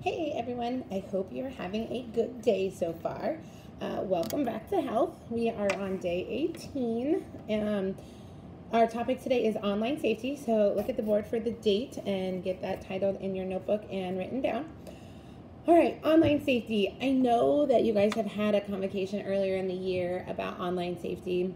Hey everyone, I hope you're having a good day so far. Welcome back to health. We are on day 18. Our topic today is online safety. So look at the board for the date and get that titled in your notebook and written down. All right, online safety. I know that you guys have had a convocation earlier in the year about online safety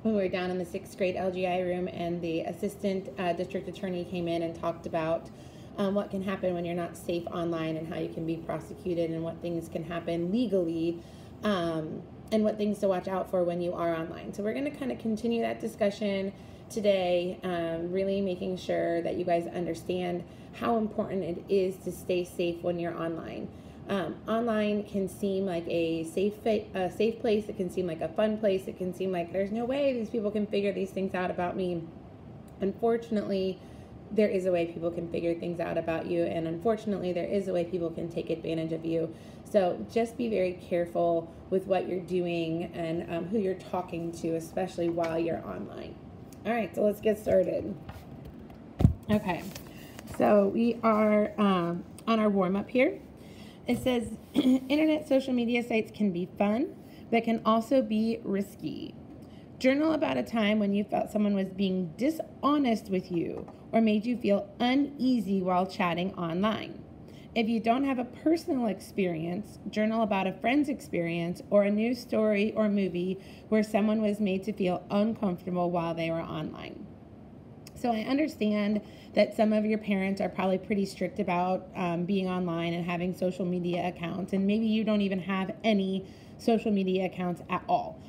when we were down in the 6th grade LGI room and the assistant district attorney came in and talked about what can happen when you're not safe online and how you can be prosecuted and what things can happen legally and what things to watch out for when you are online. So we're going to kind of continue that discussion today, really making sure that you guys understand how important it is to stay safe when you're online. Online can seem like a safe place. It can seem like a fun place. It can seem like there's no way these people can figure these things out about me. Unfortunately, there is a way people can figure things out about you, and unfortunately there is a way people can take advantage of you. So just be very careful with what you're doing and who you're talking to, especially while you're online. All right, so let's get started. Okay, so we are on our warm-up here. It says internet social media sites can be fun, but can also be risky. Journal about a time when you felt someone was being dishonest with you or made you feel uneasy while chatting online. If you don't have a personal experience, journal about a friend's experience or a news story or movie where someone was made to feel uncomfortable while they were online. So I understand that some of your parents are probably pretty strict about being online and having social media accounts, and maybe you don't even have any social media accounts at all.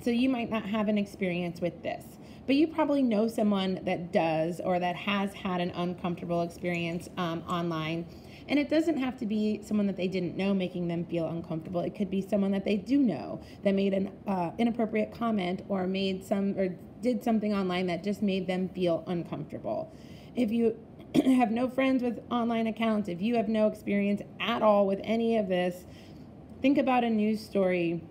So you might not have an experience with this, but you probably know someone that does or that has had an uncomfortable experience online. And it doesn't have to be someone that they didn't know making them feel uncomfortable. It could be someone that they do know that made an inappropriate comment or did something online that just made them feel uncomfortable. If you have no friends with online accounts, if you have no experience at all with any of this, think about a news story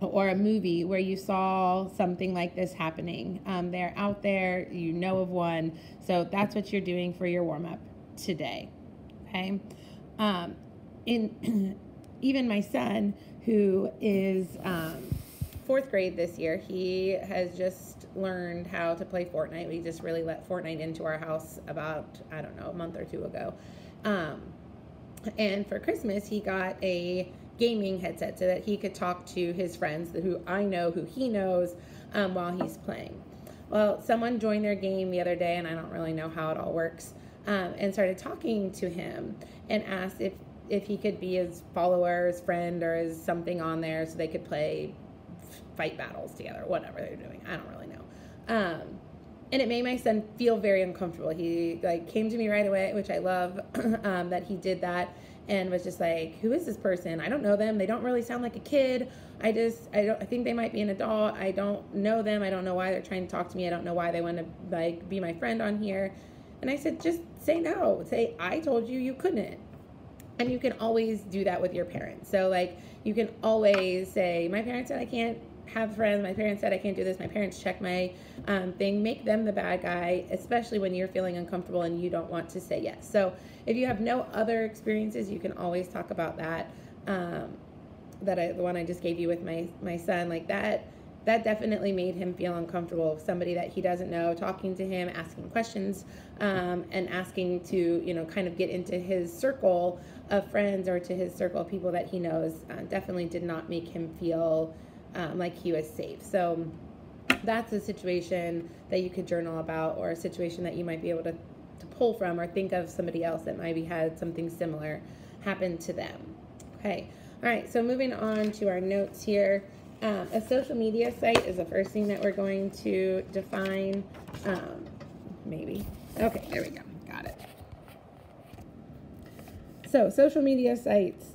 or a movie where you saw something like this happening. They're out there, you know of one, so that's what you're doing for your warm-up today, okay? Even my son, who is 4th grade this year, he has just learned how to play Fortnite. We just really let Fortnite into our house about, I don't know, a month or two ago. And for Christmas, he got a gaming headset so that he could talk to his friends who I know, who he knows, while he's playing. Well, someone joined their game the other day, and I don't really know how it all works, and started talking to him and asked if he could be his follower, his friend, or his something on there so they could play fight battles together, whatever they're doing. I don't really know. And it made my son feel very uncomfortable. He came to me right away, which I love that he did that, and was just like, who is this person? I don't know them. They don't really sound like a kid. I think they might be an adult. I don't know them. I don't know why they're trying to talk to me. I don't know why they want to be my friend on here. And I said, just say no. Say, I told you couldn't. And you can always do that with your parents. So you can always say, my parents said I can't have friends. My parents said I can't do this. My parents check my thing. Make them the bad guy, especially when you're feeling uncomfortable and you don't want to say yes. So if you have no other experiences, you can always talk about that. The one I just gave you with my son, that definitely made him feel uncomfortable. Somebody that he doesn't know talking to him, asking questions, and asking to kind of get into his circle of friends or to his circle of people that he knows, definitely did not make him feel like he was safe. So that's a situation that you could journal about, or a situation that you might be able to pull from, or think of somebody else that maybe had something similar happen to them. Okay, all right, so moving on to our notes here. A social media site is the first thing that we're going to define. Maybe. Okay, there we go. Got it. So social media sites.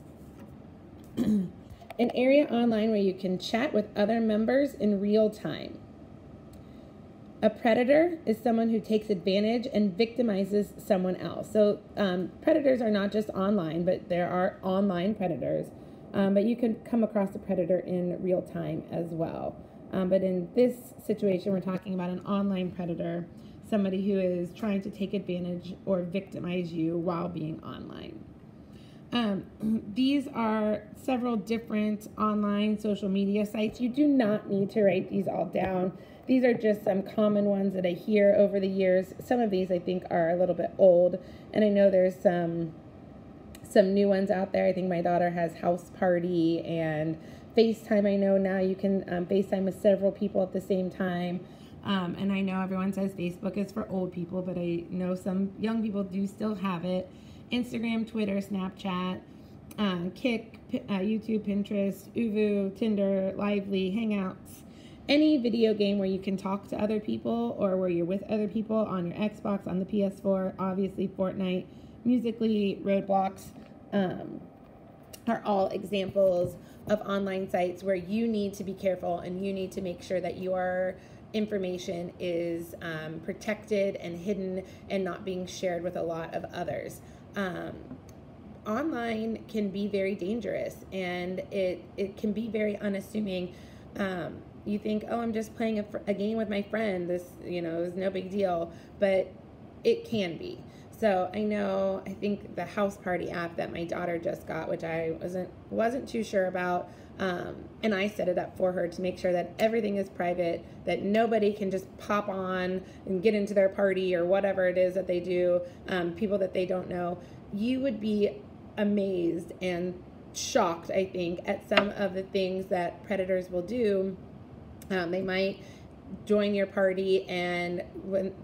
An area online where you can chat with other members in real time. A predator is someone who takes advantage and victimizes someone else. So predators are not just online, but there are online predators. But you can come across a predator in real time as well. But in this situation, we're talking about an online predator, somebody who is trying to take advantage or victimize you while being online. These are several different online social media sites. You do not need to write these all down. These are just some common ones that I hear over the years. Some of these I think are a little bit old, and I know there's some new ones out there. I think my daughter has House Party and FaceTime. I know now you can FaceTime with several people at the same time. And I know everyone says Facebook is for old people, but I know some young people do still have it. Instagram, Twitter, Snapchat, Kik, YouTube, Pinterest, Uvu, Tinder, Lively, Hangouts. Any video game where you can talk to other people or where you're with other people on your Xbox, on the PS4, obviously Fortnite, Musical.ly, Roblox, are all examples of online sites where you need to be careful and you need to make sure that your information is protected and hidden and not being shared with a lot of others. Online can be very dangerous, and it can be very unassuming. You think, oh, I'm just playing a game with my friend. This, is no big deal, but it can be. So I think the House Party app that my daughter just got, which I wasn't too sure about, and I set it up for her to make sure that everything is private, that nobody can just pop on and get into their party or whatever it is that they do, people that they don't know. You would be amazed and shocked, I think, at some of the things that predators will do. They might join your party, and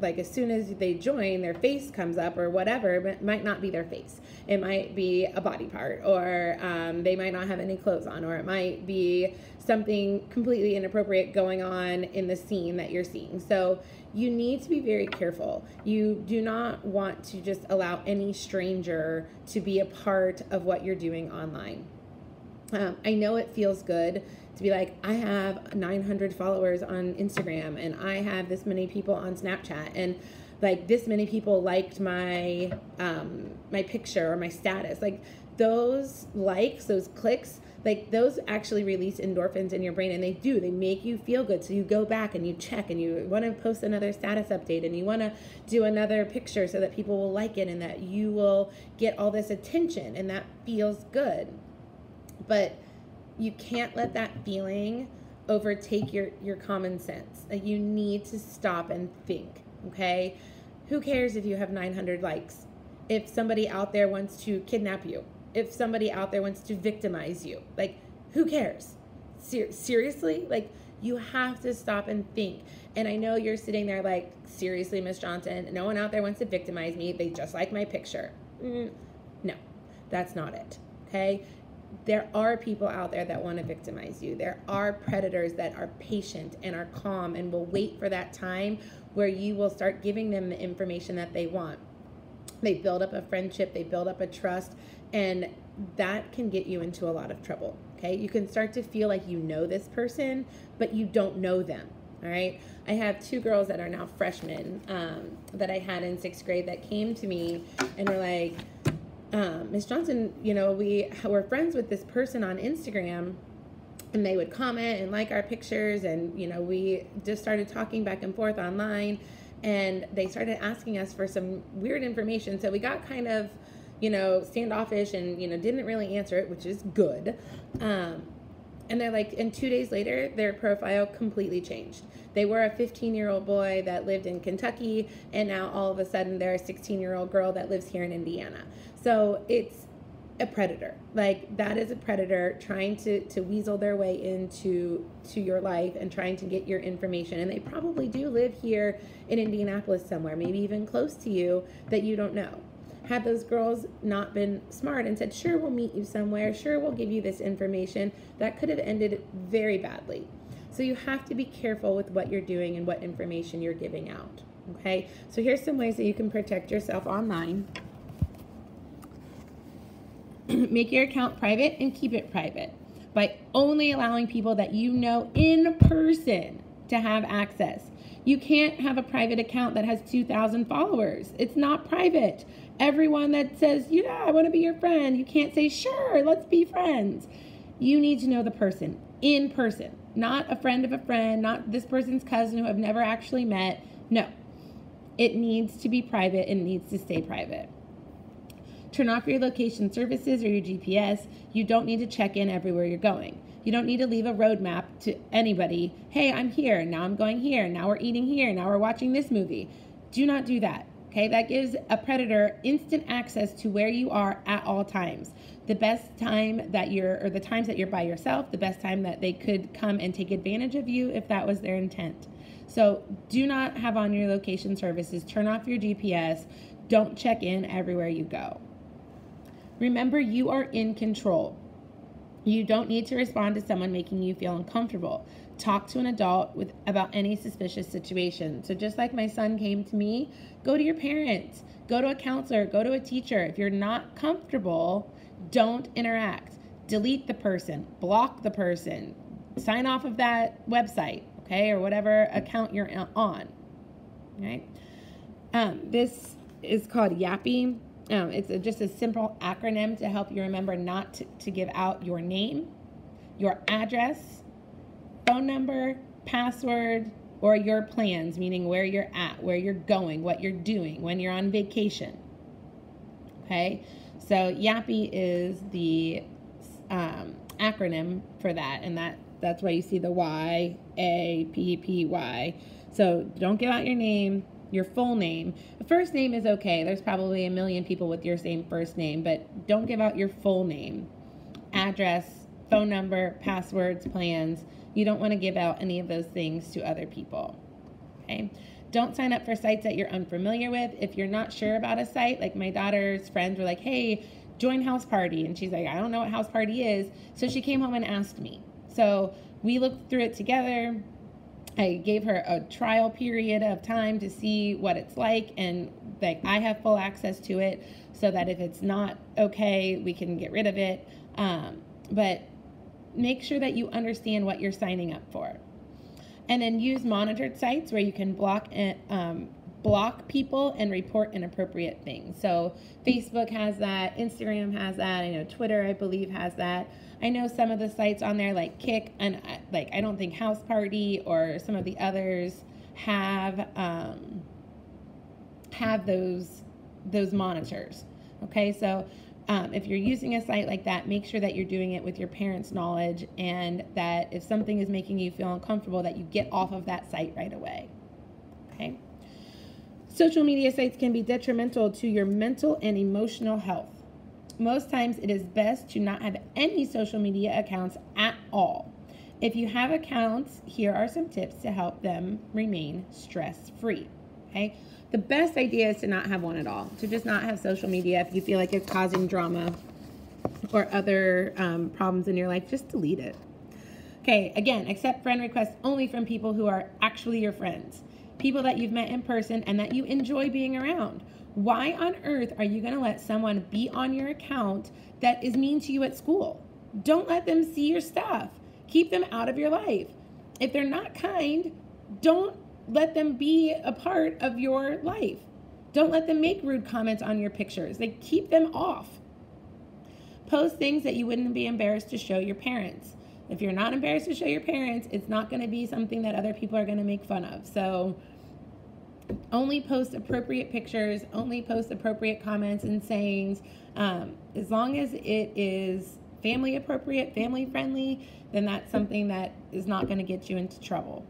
as soon as they join, their face comes up or whatever, but it might not be their face. It might be a body part, or they might not have any clothes on, or it might be something completely inappropriate going on in the scene that you're seeing. So you need to be very careful. You do not want to just allow any stranger to be a part of what you're doing online. I know it feels good to be like, I have 900 followers on Instagram, and I have this many people on Snapchat, and this many people liked my my picture or my status. Those likes, those clicks, those actually release endorphins in your brain, and they make you feel good. So you go back and you check, and you want to post another status update, and you want to do another picture so that people will like it and that you will get all this attention, and that feels good. But you can't let that feeling overtake your common sense. You need to stop and think, okay? Who cares if you have 900 likes? If somebody out there wants to kidnap you, if somebody out there wants to victimize you, who cares? Seriously? You have to stop and think. And I know you're sitting there seriously, Miss Johnson, no one out there wants to victimize me. They just like my picture. No, that's not it, okay? There are people out there that want to victimize you. There are predators that are patient and are calm and will wait for that time where you will start giving them the information that they want. They build up a friendship, they build up a trust, and that can get you into a lot of trouble, okay? You can start to feel like you know this person, but you don't know them, all right? I have two girls that are now freshmen that I had in 6th grade that came to me and were like, Miss Johnson, we were friends with this person on Instagram, and they would comment and like our pictures, and we just started talking back and forth online, and they started asking us for some weird information. So we got kind of standoffish and didn't really answer it, which is good. And they're and 2 days later, their profile completely changed. They were a 15-year-old boy that lived in Kentucky, and now all of a sudden they're a 16-year-old girl that lives here in Indiana. So it's a predator. That is a predator trying to weasel their way into your life and trying to get your information. And they probably do live here in Indianapolis somewhere, maybe even close to you, that you don't know. Had those girls not been smart and said, sure, we'll meet you somewhere, sure, we'll give you this information, that could have ended very badly. So you have to be careful with what you're doing and what information you're giving out, okay? So here's some ways that you can protect yourself online. Make your account private and keep it private by only allowing people that you know in person to have access. You can't have a private account that has 2,000 followers. It's not private. Everyone that says, yeah, I want to be your friend, you can't say, sure, let's be friends. You need to know the person in person, not a friend of a friend, not this person's cousin who I've never actually met. No, it needs to be private and needs to stay private. Turn off your location services or your GPS. You don't need to check in everywhere you're going. You don't need to leave a roadmap to anybody. Hey, I'm here. Now I'm going here. Now we're eating here. Now we're watching this movie. Do not do that. Okay, that gives a predator instant access to where you are at all times. The best time that or the times that you're by yourself, the best time that they could come and take advantage of you if that was their intent. So do not have on your location services. Turn off your GPS. Don't check in everywhere you go. Remember, you are in control. You don't need to respond to someone making you feel uncomfortable. Talk to an adult about any suspicious situation. So just like my son came to me, go to your parents, go to a counselor, go to a teacher. If you're not comfortable, don't interact. Delete the person, block the person, sign off of that website, okay, or whatever account you're on, right? This is called YAPI. It's just a simple acronym to help you remember not to give out your name, your address, phone number, password, or your plans, meaning where you're at, where you're going, what you're doing, when you're on vacation. Okay, so YAPI is the acronym for that, and that's why you see the YAPPY. So don't give out your name, your full name. The first name is okay. There's probably a million people with your same first name, but don't give out your full name, address, phone number, passwords, plans. You don't want to give out any of those things to other people, okay? Don't sign up for sites that you're unfamiliar with. If you're not sure about a site, like my daughter's friends were like, hey, join House Party. And she's like, I don't know what House Party is. So she came home and asked me. So we looked through it together. I gave her a trial period of time to see what it's like, and like I have full access to it so that if it's not okay, we can get rid of it. But make sure that you understand what you're signing up for. And then use monitored sites where you can block people and report inappropriate things. So Facebook has that, Instagram has that, I know Twitter, I believe, has that. I know some of the sites on there like Kick, and like I don't think House Party or some of the others have those monitors. Okay, so if you're using a site like that, make sure that you're doing it with your parents' knowledge, and that if something is making you feel uncomfortable, that you get off of that site right away. Okay. Social media sites can be detrimental to your mental and emotional health. Most times it is best to not have any social media accounts at all. If you have accounts, here are some tips to help them remain stress-free. Okay? The best idea is to not have one at all, to just not have social media. If you feel like it's causing drama or other problems in your life, just delete it. Okay, again, accept friend requests only from people who are actually your friends, people that you've met in person and that you enjoy being around. Why on earth are you going to let someone be on your account that is mean to you at school? Don't let them see your stuff. Keep them out of your life. If they're not kind, don't let them be a part of your life. Don't let them make rude comments on your pictures. Like, keep them off. Post things that you wouldn't be embarrassed to show your parents. If you're not embarrassed to show your parents, it's not going to be something that other people are going to make fun of. So only post appropriate pictures, only post appropriate comments and sayings. As long as it is family appropriate, family friendly, then that's something that is not going to get you into trouble.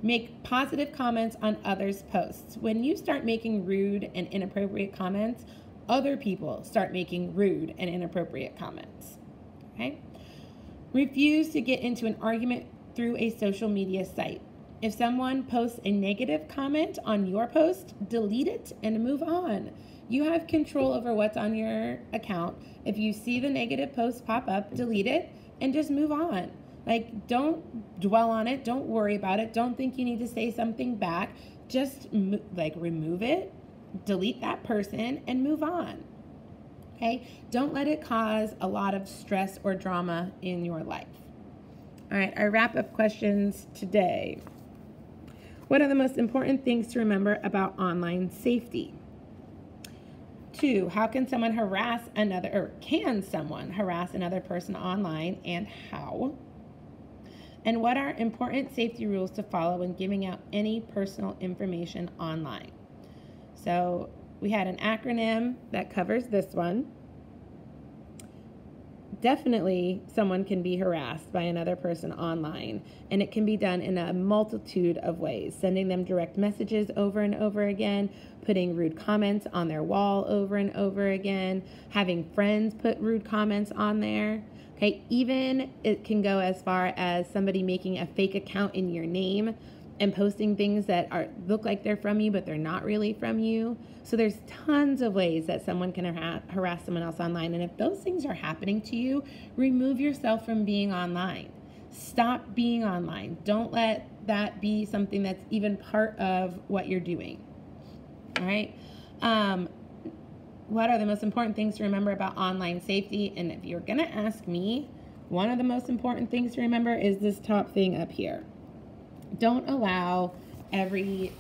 Make positive comments on others' posts. When you start making rude and inappropriate comments, other people start making rude and inappropriate comments. Okay? Refuse to get into an argument through a social media site. If someone posts a negative comment on your post, delete it and move on. You have control over what's on your account. If you see the negative post pop up, delete it and just move on. Like, don't dwell on it. Don't worry about it. Don't think you need to say something back. Just remove it, delete that person, and move on. Okay? Don't let it cause a lot of stress or drama in your life. All right, our wrap-up questions today. What are the most important things to remember about online safety? 2, how can someone harass another, or can someone harass another person online, and how? And what are important safety rules to follow when giving out any personal information online? So we had an acronym that covers this one. Definitely someone can be harassed by another person online, and it can be done in a multitude of ways. Sending them direct messages over and over again, putting rude comments on their wall over and over again, having friends put rude comments on there. Okay, even it can go as far as somebody making a fake account in your name and posting things that look like they're from you, but they're not really from you. So there's tons of ways that someone can harass someone else online. And if those things are happening to you, remove yourself from being online. Stop being online. Don't let that be something that's even part of what you're doing. All right. What are the most important things to remember about online safety? And if you're going to ask me, one of the most important things to remember is this top thing up here. Don't allow every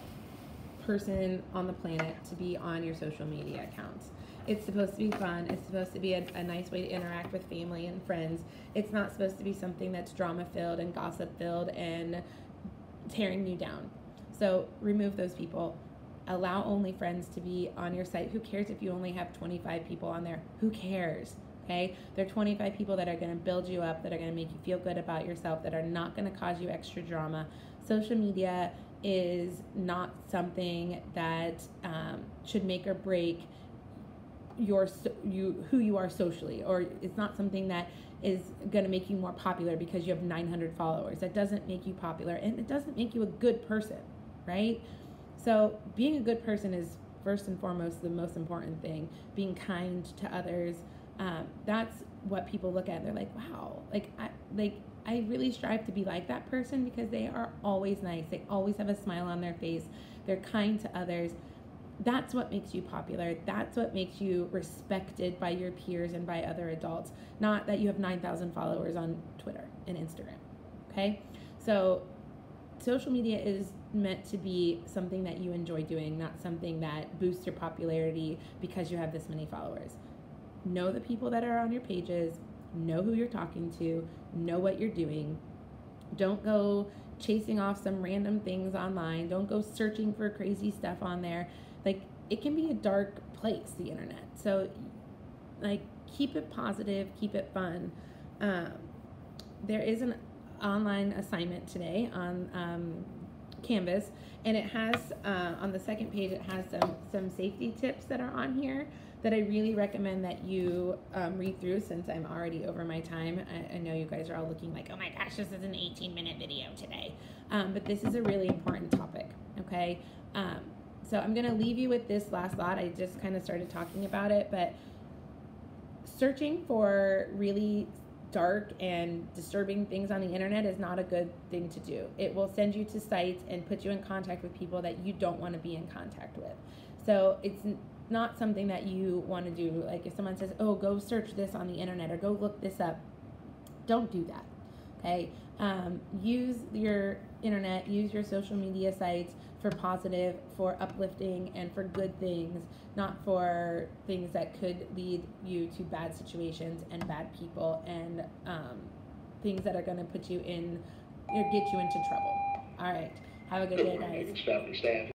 person on the planet to be on your social media accounts. It's supposed to be fun. It's supposed to be a nice way to interact with family and friends. It's not supposed to be something that's drama-filled and gossip-filled and tearing you down. So remove those people. Allow only friends to be on your site. Who cares if you only have 25 people on there? Who cares? Okay? There are 25 people that are going to build you up, that are going to make you feel good about yourself, that are not going to cause you extra drama. Social media is not something that should make or break who you are socially, or it's not something that is going to make you more popular because you have 900 followers. That doesn't make you popular, and it doesn't make you a good person, right? So being a good person is first and foremost the most important thing. Being kind to others, that's what people look at. They're like, wow, I really strive to be like that person, because they are always nice. They always have a smile on their face. They're kind to others. That's what makes you popular. That's what makes you respected by your peers and by other adults. Not that you have 9,000 followers on Twitter and Instagram, okay? So social media is meant to be something that you enjoy doing, not something that boosts your popularity because you have this many followers. Know the people that are on your pages, know who you're talking to, know what you're doing. Don't go chasing off some random things online. Don't go searching for crazy stuff on there. Like, it can be a dark place, the internet. So, like, keep it positive, keep it fun. There is an online assignment today on Canvas, and it has on the second page, it has some safety tips that are on here that I really recommend that you read through, since I'm already over my time. I know you guys are all looking like, oh my gosh, this is an 18-minute video today. But this is a really important topic, okay? So I'm going to leave you with this last thought. I just kind of started talking about it, but searching for really dark and disturbing things on the internet is not a good thing to do. It will send you to sites and put you in contact with people that you don't want to be in contact with. So it's not something that you want to do. Like, if someone says, oh, go search this on the internet or go look this up, don't do that, okay? Use your internet, use your social media sites for positive, for uplifting, and for good things, not for things that could lead you to bad situations and bad people and things that are going to put you in or get you into trouble. All right. Have a good day, guys.